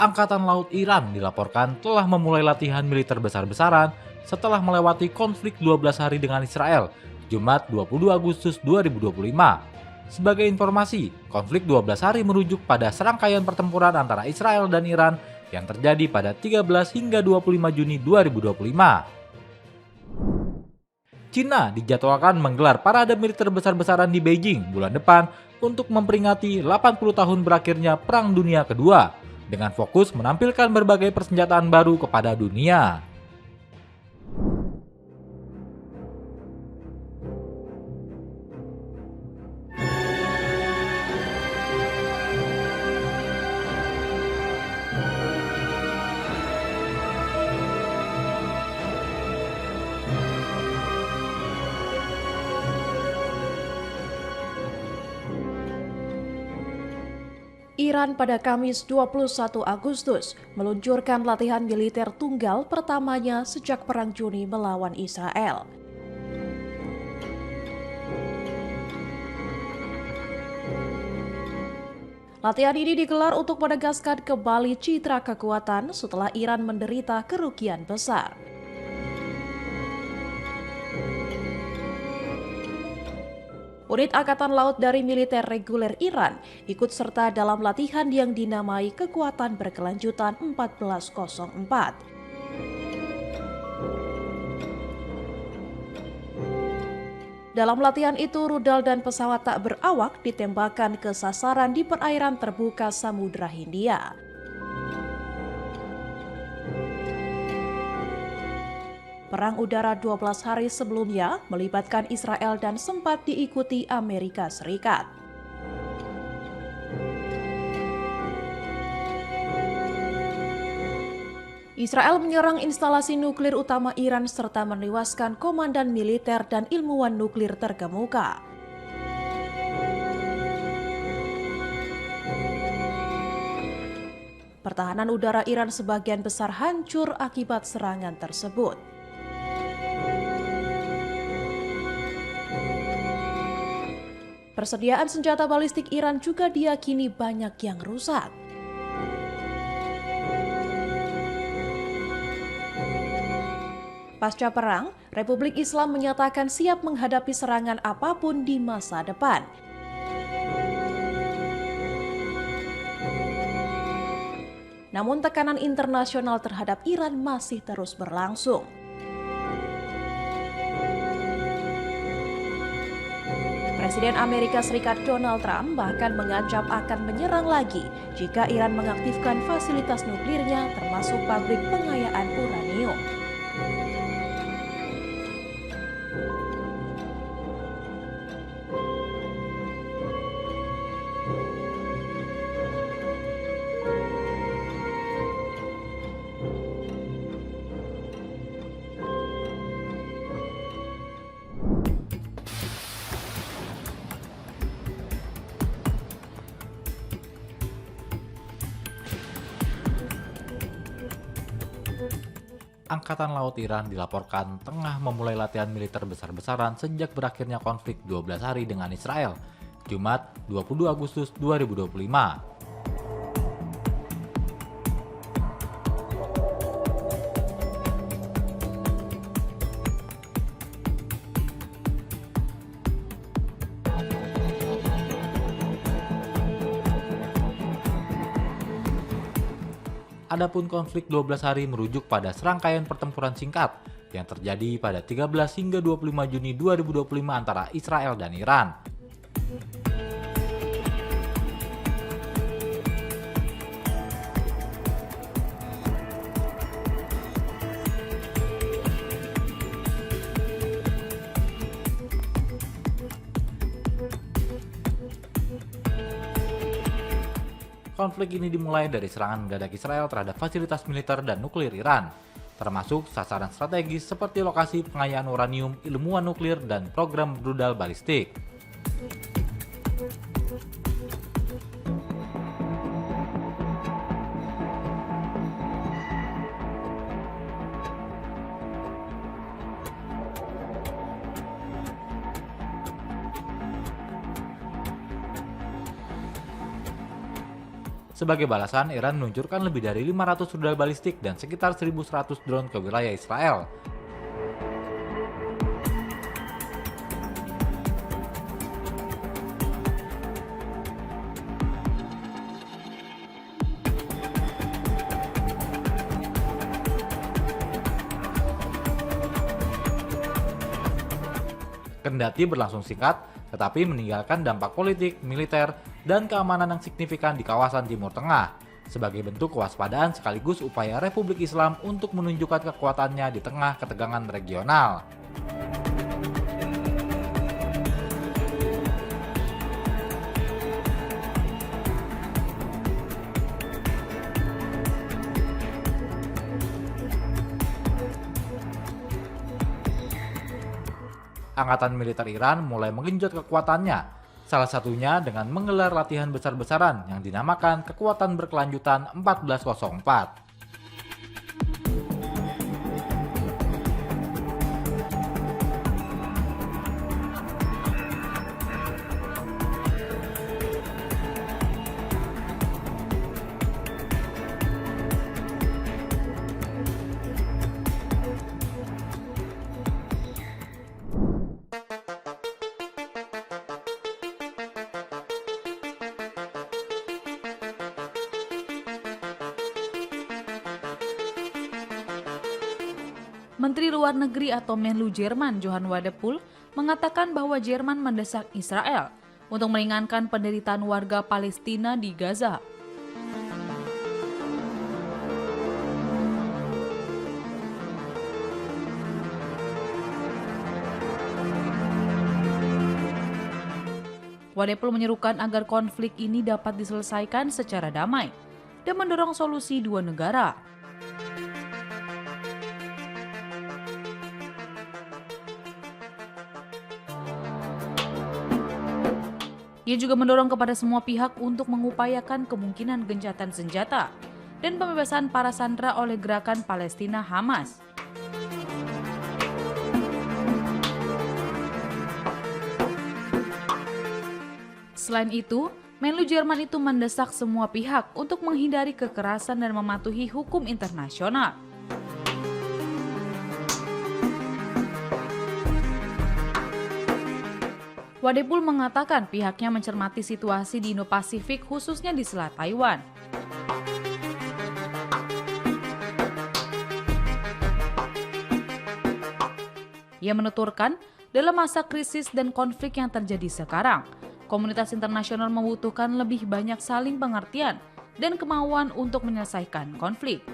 Angkatan Laut Iran dilaporkan telah memulai latihan militer besar-besaran setelah melewati konflik 12 hari dengan Israel, Jumat 22 Agustus 2025. Sebagai informasi, konflik 12 hari merujuk pada serangkaian pertempuran antara Israel dan Iran yang terjadi pada 13 hingga 25 Juni 2025. Cina dijadwalkan menggelar parade militer besar-besaran di Beijing bulan depan untuk memperingati 80 tahun berakhirnya Perang Dunia Kedua, dengan fokus menampilkan berbagai persenjataan baru kepada dunia. Iran pada Kamis 21 Agustus meluncurkan latihan militer tunggal pertamanya sejak Perang Juni melawan Israel. Latihan ini digelar untuk menegaskan kembali citra kekuatan setelah Iran menderita kerugian besar. Unit Angkatan Laut dari militer reguler Iran ikut serta dalam latihan yang dinamai Kekuatan Berkelanjutan 1404. Dalam latihan itu, rudal dan pesawat tak berawak ditembakkan ke sasaran di perairan terbuka Samudra Hindia. Perang udara 12 hari sebelumnya melibatkan Israel dan sempat diikuti Amerika Serikat. Israel menyerang instalasi nuklir utama Iran serta menewaskan komandan militer dan ilmuwan nuklir terkemuka. Pertahanan udara Iran sebagian besar hancur akibat serangan tersebut. Persediaan senjata balistik Iran juga diyakini banyak yang rusak. Pasca perang, Republik Islam menyatakan siap menghadapi serangan apapun di masa depan. Namun tekanan internasional terhadap Iran masih terus berlangsung. Presiden Amerika Serikat Donald Trump bahkan mengancam akan menyerang lagi jika Iran mengaktifkan fasilitas nuklirnya termasuk pabrik pengayaan uranium. Angkatan Laut Iran dilaporkan tengah memulai latihan militer besar-besaran sejak berakhirnya konflik 12 hari dengan Israel, Jumat 22 Agustus 2025. Adapun konflik 12 hari merujuk pada serangkaian pertempuran singkat yang terjadi pada 13 hingga 25 Juni 2025 antara Israel dan Iran. Konflik ini dimulai dari serangan mendadak Israel terhadap fasilitas militer dan nuklir Iran, termasuk sasaran strategis seperti lokasi pengayaan uranium, ilmuwan nuklir, dan program rudal balistik. Sebagai balasan, Iran meluncurkan lebih dari 500 rudal balistik dan sekitar 1.100 drone ke wilayah Israel. Kendati berlangsung singkat, tetapi meninggalkan dampak politik, militer, dan keamanan yang signifikan di kawasan Timur Tengah, sebagai bentuk kewaspadaan sekaligus upaya Republik Islam untuk menunjukkan kekuatannya di tengah ketegangan regional. Angkatan militer Iran mulai menggenjot kekuatannya, salah satunya dengan menggelar latihan besar-besaran yang dinamakan Kekuatan Berkelanjutan 1404. Menteri Luar Negeri atau Menlu Jerman Johann Wadephul mengatakan bahwa Jerman mendesak Israel untuk meringankan penderitaan warga Palestina di Gaza. Wadephul menyerukan agar konflik ini dapat diselesaikan secara damai dan mendorong solusi dua negara. Ia juga mendorong kepada semua pihak untuk mengupayakan kemungkinan gencatan senjata dan pembebasan para sandera oleh gerakan Palestina Hamas. Selain itu, Menlu Jerman itu mendesak semua pihak untuk menghindari kekerasan dan mematuhi hukum internasional. Wadephul mengatakan pihaknya mencermati situasi di Indo-Pasifik khususnya di Selat Taiwan. Ia menuturkan, dalam masa krisis dan konflik yang terjadi sekarang, komunitas internasional membutuhkan lebih banyak saling pengertian dan kemauan untuk menyelesaikan konflik.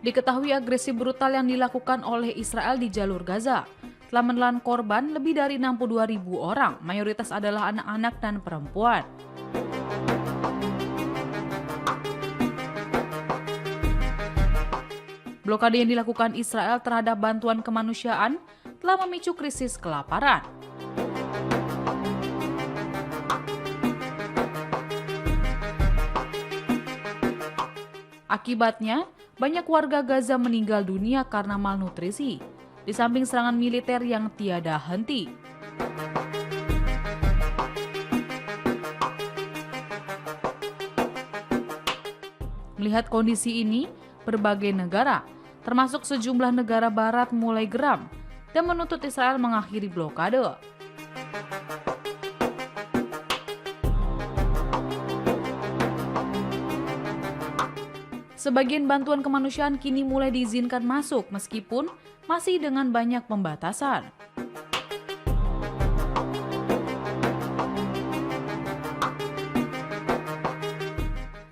Diketahui agresi brutal yang dilakukan oleh Israel di jalur Gaza telah menelan korban lebih dari 62.000 orang, mayoritas adalah anak-anak dan perempuan. Blokade yang dilakukan Israel terhadap bantuan kemanusiaan telah memicu krisis kelaparan. Akibatnya, banyak warga Gaza meninggal dunia karena malnutrisi, di samping serangan militer yang tiada henti. Melihat kondisi ini, berbagai negara, termasuk sejumlah negara barat mulai geram dan menuntut Israel mengakhiri blokade. Sebagian bantuan kemanusiaan kini mulai diizinkan masuk meskipun masih dengan banyak pembatasan.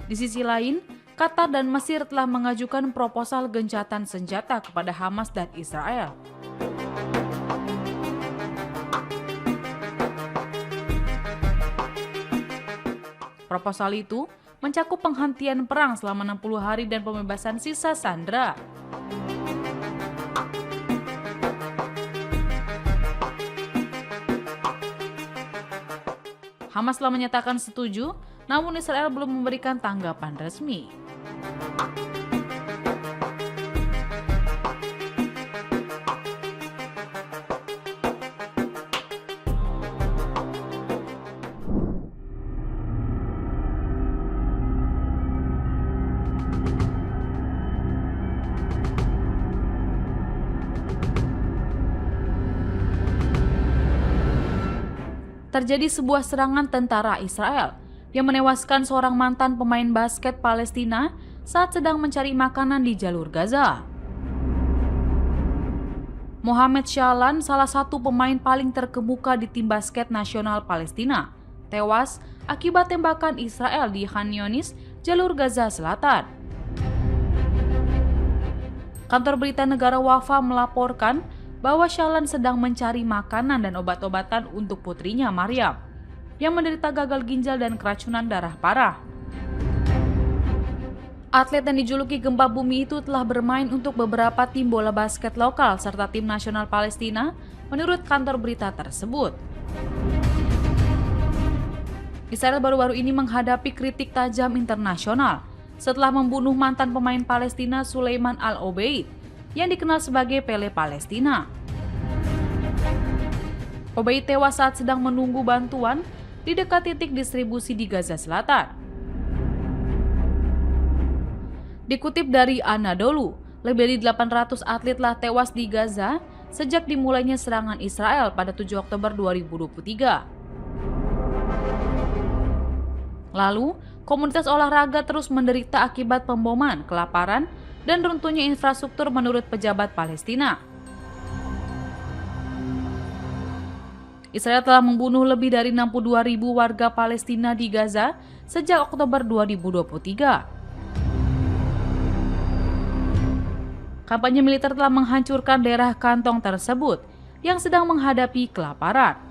Di sisi lain, Qatar dan Mesir telah mengajukan proposal gencatan senjata kepada Hamas dan Israel. Proposal itu mencakup penghentian perang selama 60 hari dan pembebasan sisa sandera. Hamas telah menyatakan setuju, namun Israel belum memberikan tanggapan resmi. terjadi sebuah serangan tentara Israel yang menewaskan seorang mantan pemain basket Palestina saat sedang mencari makanan di jalur Gaza. Mohamed Shaalan, salah satu pemain paling terkemuka di tim basket nasional Palestina, tewas akibat tembakan Israel di Khan Younis, jalur Gaza Selatan. Kantor berita negara Wafa melaporkan bahwa Shaalan sedang mencari makanan dan obat-obatan untuk putrinya Maryam yang menderita gagal ginjal dan keracunan darah parah. Atlet yang dijuluki gempa bumi itu telah bermain untuk beberapa tim bola basket lokal serta tim nasional Palestina menurut kantor berita tersebut. Israel baru-baru ini menghadapi kritik tajam internasional setelah membunuh mantan pemain Palestina Sulaiman Al-Obeid yang dikenal sebagai Pele Palestina. Obeid tewas saat sedang menunggu bantuan di dekat titik distribusi di Gaza Selatan. Dikutip dari Anadolu, lebih dari 800 atlet telah tewas di Gaza sejak dimulainya serangan Israel pada 7 Oktober 2023. Lalu, komunitas olahraga terus menderita akibat pemboman, kelaparan, dan runtuhnya infrastruktur menurut pejabat Palestina. Israel telah membunuh lebih dari 62.000 warga Palestina di Gaza sejak Oktober 2023. Kampanye militer telah menghancurkan daerah kantong tersebut yang sedang menghadapi kelaparan.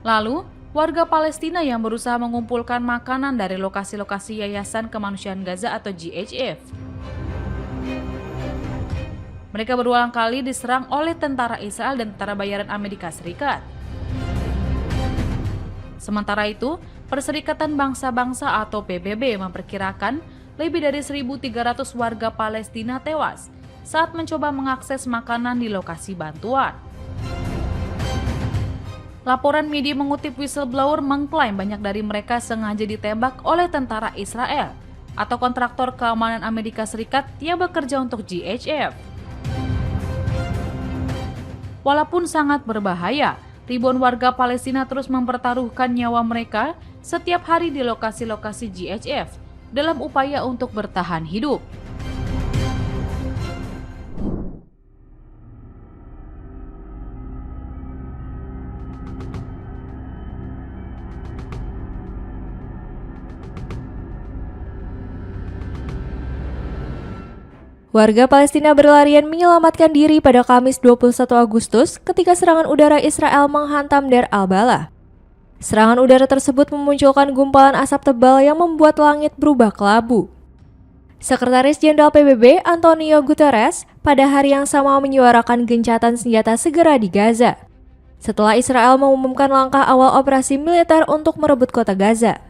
Lalu, warga Palestina yang berusaha mengumpulkan makanan dari lokasi-lokasi Yayasan Kemanusiaan Gaza atau GHF. Mereka berulang kali diserang oleh tentara Israel dan tentara bayaran Amerika Serikat. Sementara itu, Perserikatan Bangsa-Bangsa atau PBB memperkirakan lebih dari 1.300 warga Palestina tewas saat mencoba mengakses makanan di lokasi bantuan. Laporan media mengutip whistleblower mengklaim banyak dari mereka sengaja ditembak oleh tentara Israel atau kontraktor keamanan Amerika Serikat yang bekerja untuk GHF. Walaupun sangat berbahaya, ribuan warga Palestina terus mempertaruhkan nyawa mereka setiap hari di lokasi-lokasi GHF dalam upaya untuk bertahan hidup. Warga Palestina berlarian menyelamatkan diri pada Kamis 21 Agustus ketika serangan udara Israel menghantam Deir al-Balah. Serangan udara tersebut memunculkan gumpalan asap tebal yang membuat langit berubah kelabu. Sekretaris Jenderal PBB Antonio Guterres pada hari yang sama menyuarakan gencatan senjata segera di Gaza, setelah Israel mengumumkan langkah awal operasi militer untuk merebut kota Gaza.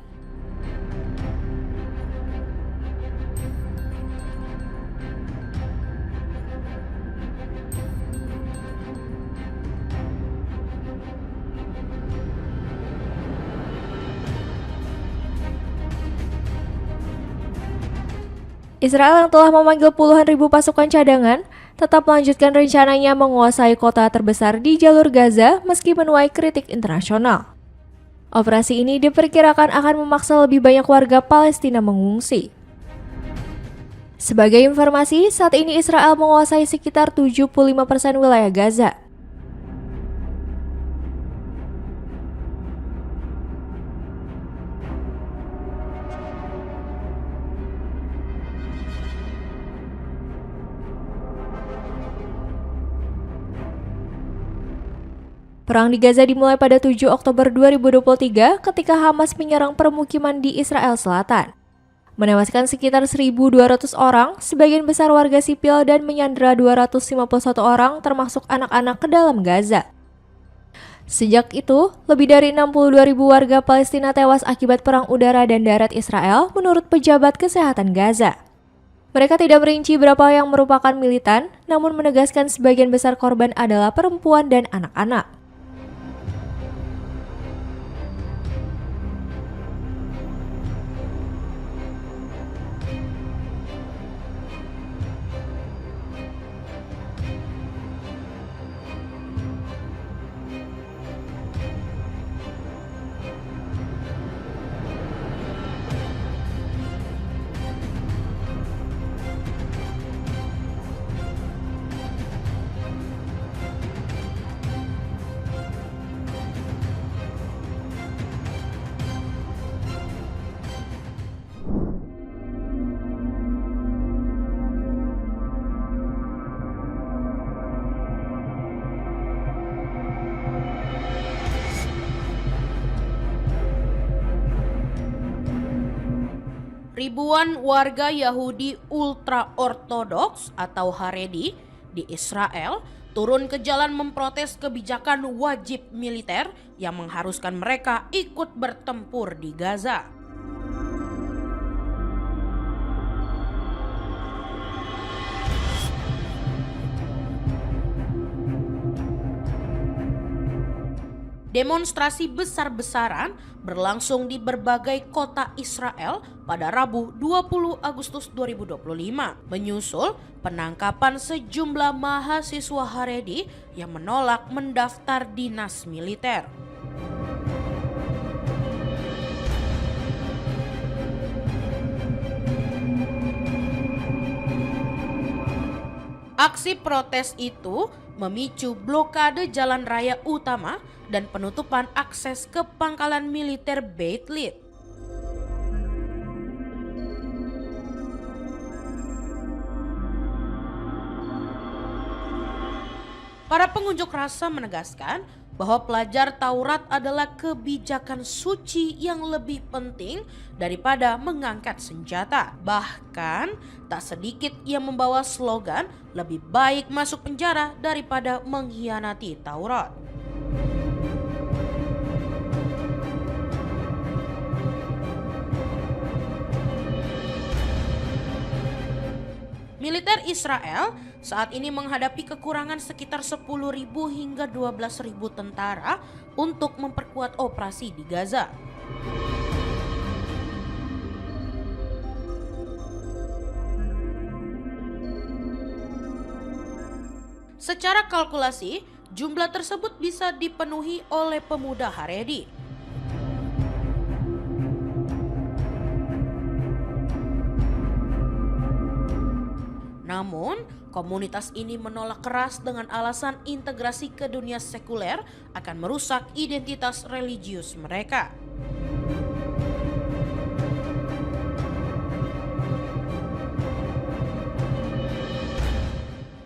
Israel yang telah memanggil puluhan ribu pasukan cadangan tetap melanjutkan rencananya menguasai kota terbesar di jalur Gaza meski menuai kritik internasional. Operasi ini diperkirakan akan memaksa lebih banyak warga Palestina mengungsi. Sebagai informasi, saat ini Israel menguasai sekitar 75% wilayah Gaza. Perang di Gaza dimulai pada 7 Oktober 2023 ketika Hamas menyerang permukiman di Israel Selatan, menewaskan sekitar 1.200 orang, sebagian besar warga sipil, dan menyandera 251 orang termasuk anak-anak ke dalam Gaza. Sejak itu, lebih dari 62.000 warga Palestina tewas akibat perang udara dan darat Israel menurut pejabat kesehatan Gaza. Mereka tidak merinci berapa yang merupakan militan, namun menegaskan sebagian besar korban adalah perempuan dan anak-anak. Ribuan warga Yahudi ultra-ortodoks atau Haredi di Israel turun ke jalan memprotes kebijakan wajib militer yang mengharuskan mereka ikut bertempur di Gaza. Demonstrasi besar-besaran berlangsung di berbagai kota Israel pada Rabu 20 Agustus 2025, menyusul penangkapan sejumlah mahasiswa Haredi yang menolak mendaftar dinas militer. Aksi protes itu memicu blokade jalan raya utama dan penutupan akses ke pangkalan militer Beit Lit. Para pengunjuk rasa menegaskan bahwa pelajar Taurat adalah kebijakan suci yang lebih penting daripada mengangkat senjata. Bahkan tak sedikit yang membawa slogan lebih baik masuk penjara daripada mengkhianati Taurat. Militer Israel saat ini menghadapi kekurangan sekitar 10.000 hingga 12.000 tentara untuk memperkuat operasi di Gaza. Secara kalkulasi, jumlah tersebut bisa dipenuhi oleh pemuda Haredi. Namun, komunitas ini menolak keras dengan alasan integrasi ke dunia sekuler akan merusak identitas religius mereka.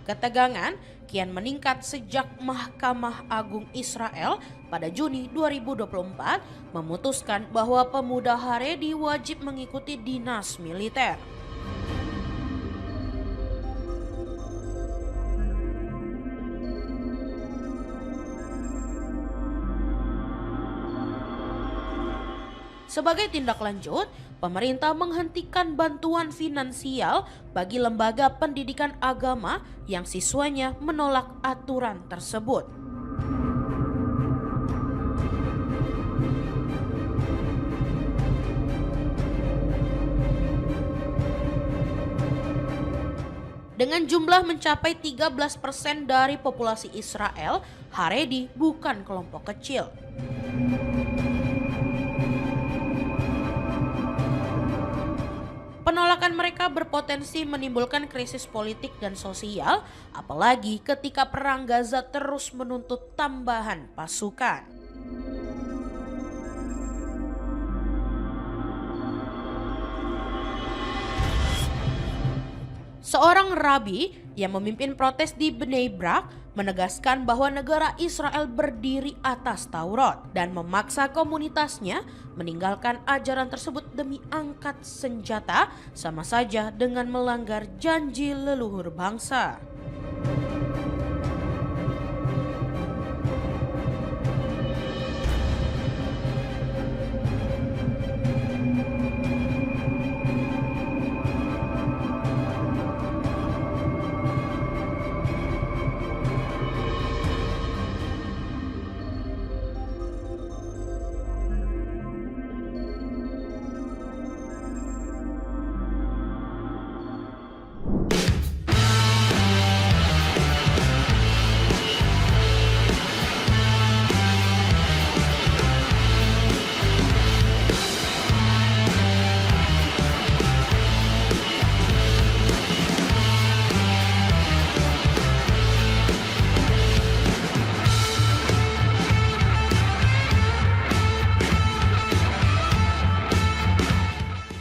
Ketegangan kian meningkat sejak Mahkamah Agung Israel pada Juni 2024 memutuskan bahwa pemuda Haredi wajib mengikuti dinas militer. Sebagai tindak lanjut, pemerintah menghentikan bantuan finansial bagi lembaga pendidikan agama yang siswanya menolak aturan tersebut. Dengan jumlah mencapai 13% dari populasi Israel, Haredi bukan kelompok kecil. Penolakan mereka berpotensi menimbulkan krisis politik dan sosial, apalagi ketika perang Gaza terus menuntut tambahan pasukan. Seorang rabi yang memimpin protes di Bnei Brak menegaskan bahwa negara Israel berdiri atas Taurat dan memaksa komunitasnya meninggalkan ajaran tersebut demi angkat senjata, sama saja dengan melanggar janji leluhur bangsa.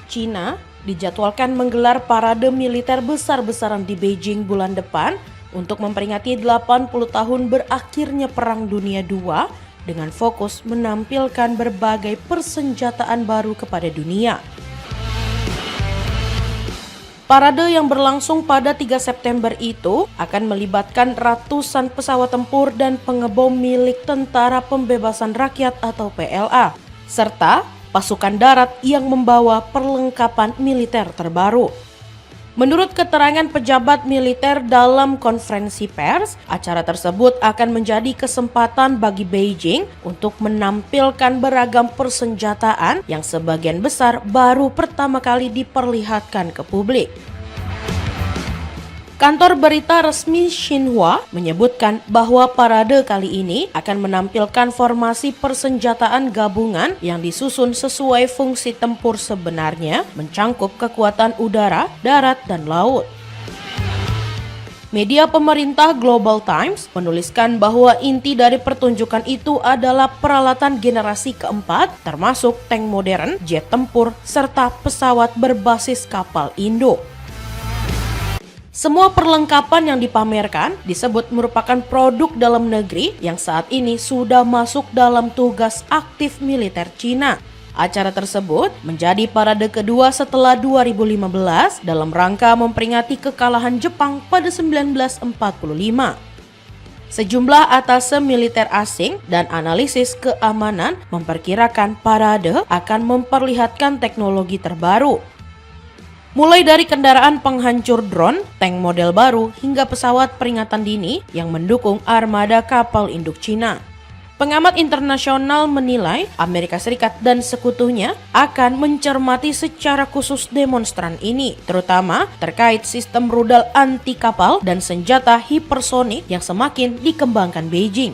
China dijadwalkan menggelar parade militer besar-besaran di Beijing bulan depan untuk memperingati 80 tahun berakhirnya Perang Dunia II dengan fokus menampilkan berbagai persenjataan baru kepada dunia. Parade yang berlangsung pada 3 September itu akan melibatkan ratusan pesawat tempur dan pengebom milik Tentara Pembebasan Rakyat atau PLA, serta pasukan darat yang membawa perlengkapan militer terbaru. Menurut keterangan pejabat militer dalam konferensi pers, acara tersebut akan menjadi kesempatan bagi Beijing untuk menampilkan beragam persenjataan yang sebagian besar baru pertama kali diperlihatkan ke publik. Kantor berita resmi Xinhua menyebutkan bahwa parade kali ini akan menampilkan formasi persenjataan gabungan yang disusun sesuai fungsi tempur sebenarnya, mencangkup kekuatan udara, darat, dan laut. Media pemerintah Global Times menuliskan bahwa inti dari pertunjukan itu adalah peralatan generasi keempat, termasuk tank modern, jet tempur, serta pesawat berbasis kapal induk. Semua perlengkapan yang dipamerkan disebut merupakan produk dalam negeri yang saat ini sudah masuk dalam tugas aktif militer Cina. Acara tersebut menjadi parade kedua setelah 2015 dalam rangka memperingati kekalahan Jepang pada 1945. Sejumlah atase militer asing dan analisis keamanan memperkirakan parade akan memperlihatkan teknologi terbaru. Mulai dari kendaraan penghancur drone, tank model baru, hingga pesawat peringatan dini yang mendukung armada kapal induk Cina. Pengamat internasional menilai Amerika Serikat dan sekutunya akan mencermati secara khusus demonstran ini, terutama terkait sistem rudal anti kapal dan senjata hipersonik yang semakin dikembangkan Beijing.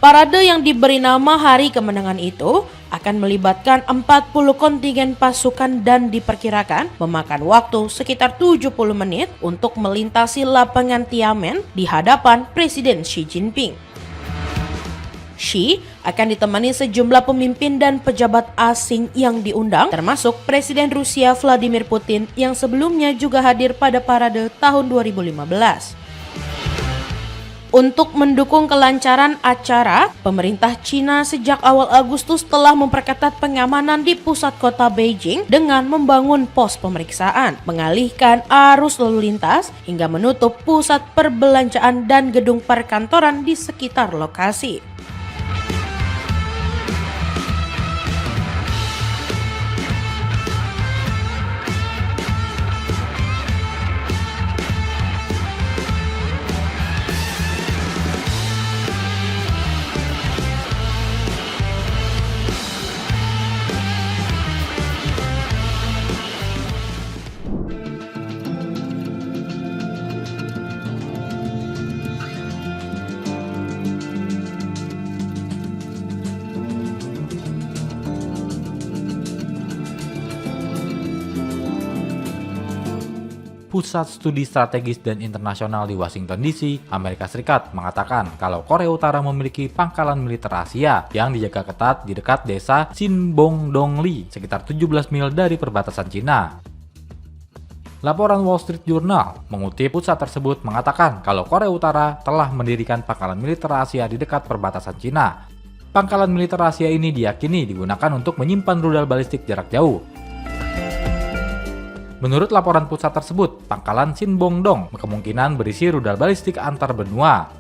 Parade yang diberi nama Hari Kemenangan itu akan melibatkan 40 kontingen pasukan dan diperkirakan memakan waktu sekitar 70 menit untuk melintasi lapangan Tiananmen di hadapan Presiden Xi Jinping. Xi akan ditemani sejumlah pemimpin dan pejabat asing yang diundang, termasuk Presiden Rusia Vladimir Putin yang sebelumnya juga hadir pada parade tahun 2015. Untuk mendukung kelancaran acara, pemerintah Cina sejak awal Agustus telah memperketat pengamanan di pusat kota Beijing dengan membangun pos pemeriksaan, mengalihkan arus lalu lintas, hingga menutup pusat perbelanjaan dan gedung perkantoran di sekitar lokasi. Pusat Studi Strategis dan Internasional di Washington DC, Amerika Serikat mengatakan kalau Korea Utara memiliki pangkalan militer rahasia yang dijaga ketat di dekat desa Sinbongdongli, sekitar 17 mil dari perbatasan Cina. Laporan Wall Street Journal mengutip pusat tersebut mengatakan kalau Korea Utara telah mendirikan pangkalan militer rahasia di dekat perbatasan Cina. Pangkalan militer rahasia ini diyakini digunakan untuk menyimpan rudal balistik jarak jauh. Menurut laporan pusat tersebut, pangkalan Sinbongdong kemungkinan berisi rudal balistik antar benua,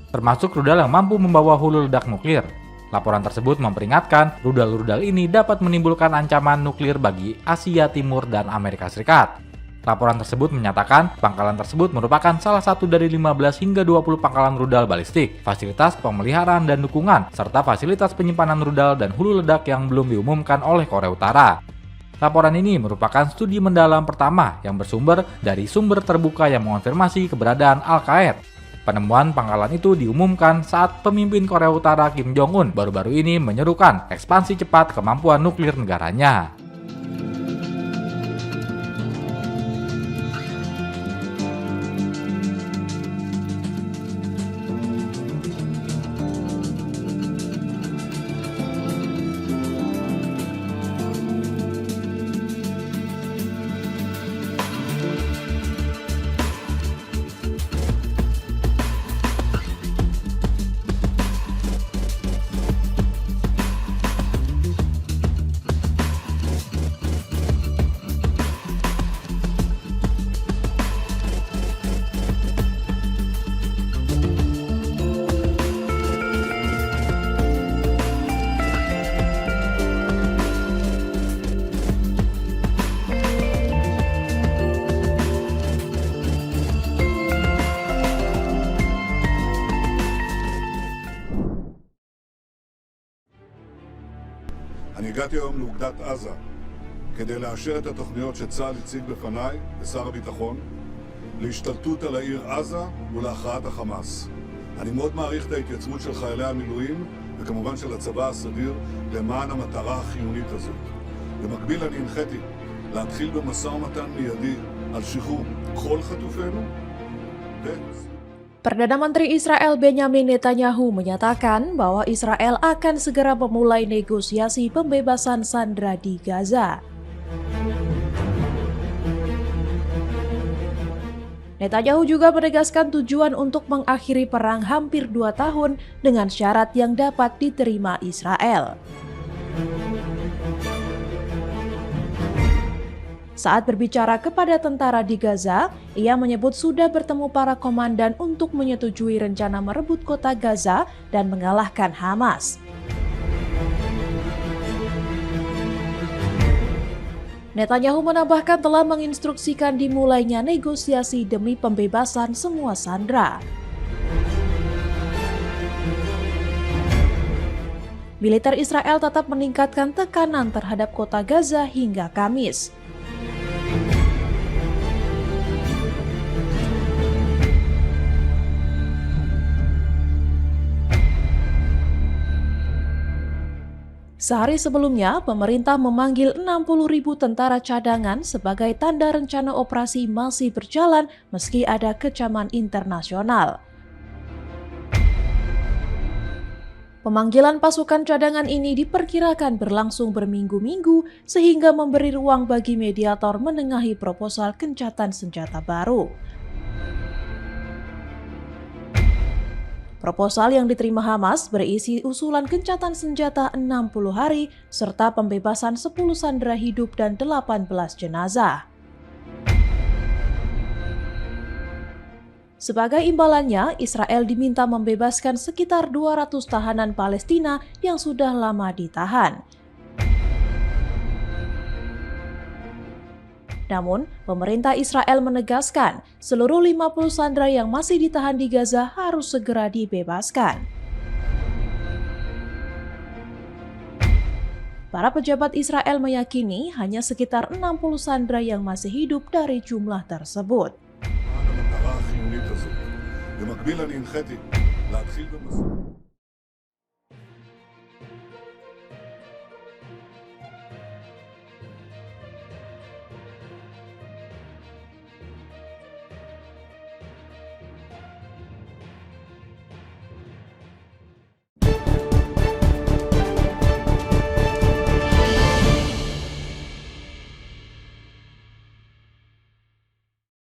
termasuk rudal yang mampu membawa hulu ledak nuklir. Laporan tersebut memperingatkan rudal-rudal ini dapat menimbulkan ancaman nuklir bagi Asia Timur dan Amerika Serikat. Laporan tersebut menyatakan pangkalan tersebut merupakan salah satu dari 15 hingga 20 pangkalan rudal balistik, fasilitas pemeliharaan dan dukungan, serta fasilitas penyimpanan rudal dan hulu ledak yang belum diumumkan oleh Korea Utara. Laporan ini merupakan studi mendalam pertama yang bersumber dari sumber terbuka yang mengonfirmasi keberadaan Al-Qaeda. Penemuan pangkalan itu diumumkan saat pemimpin Korea Utara Kim Jong-un baru-baru ini menyerukan ekspansi cepat kemampuan nuklir negaranya. הגעתי היום לאוגדת עזה כדי לאשר את התוכניות שצה"ל הציג בפניי לשר הביטחון להשתלטות על העיר עזה ולהכרעת החמאס. אני מאוד מעריך את ההתייצבות של חיילי המילואים וכמובן של הצבא הסדיר למען המטרה החיונית הזאת. במקביל אני הנחיתי להתחיל במשא ומתן מיידי על שחרור כל חטופינו Perdana Menteri Israel Benjamin Netanyahu menyatakan bahwa Israel akan segera memulai negosiasi pembebasan sandera di Gaza. Netanyahu juga menegaskan tujuan untuk mengakhiri perang hampir 2 tahun dengan syarat yang dapat diterima Israel. Saat berbicara kepada tentara di Gaza, ia menyebut sudah bertemu para komandan untuk menyetujui rencana merebut kota Gaza dan mengalahkan Hamas. Netanyahu menambahkan telah menginstruksikan dimulainya negosiasi demi pembebasan semua sandera. Militer Israel tetap meningkatkan tekanan terhadap kota Gaza hingga Kamis. Sehari sebelumnya, pemerintah memanggil 60.000 tentara cadangan sebagai tanda rencana operasi masih berjalan meski ada kecaman internasional. Pemanggilan pasukan cadangan ini diperkirakan berlangsung berminggu-minggu sehingga memberi ruang bagi mediator menengahi proposal gencatan senjata baru. Proposal yang diterima Hamas berisi usulan gencatan senjata 60 hari serta pembebasan 10 sandera hidup dan 18 jenazah. Sebagai imbalannya, Israel diminta membebaskan sekitar 200 tahanan Palestina yang sudah lama ditahan. Namun, pemerintah Israel menegaskan seluruh 50 sandera yang masih ditahan di Gaza harus segera dibebaskan. Para pejabat Israel meyakini hanya sekitar 60 sandera yang masih hidup dari jumlah tersebut. למען המטרה החיונית הזאת. במקביל אני הנחיתי להתחיל במשא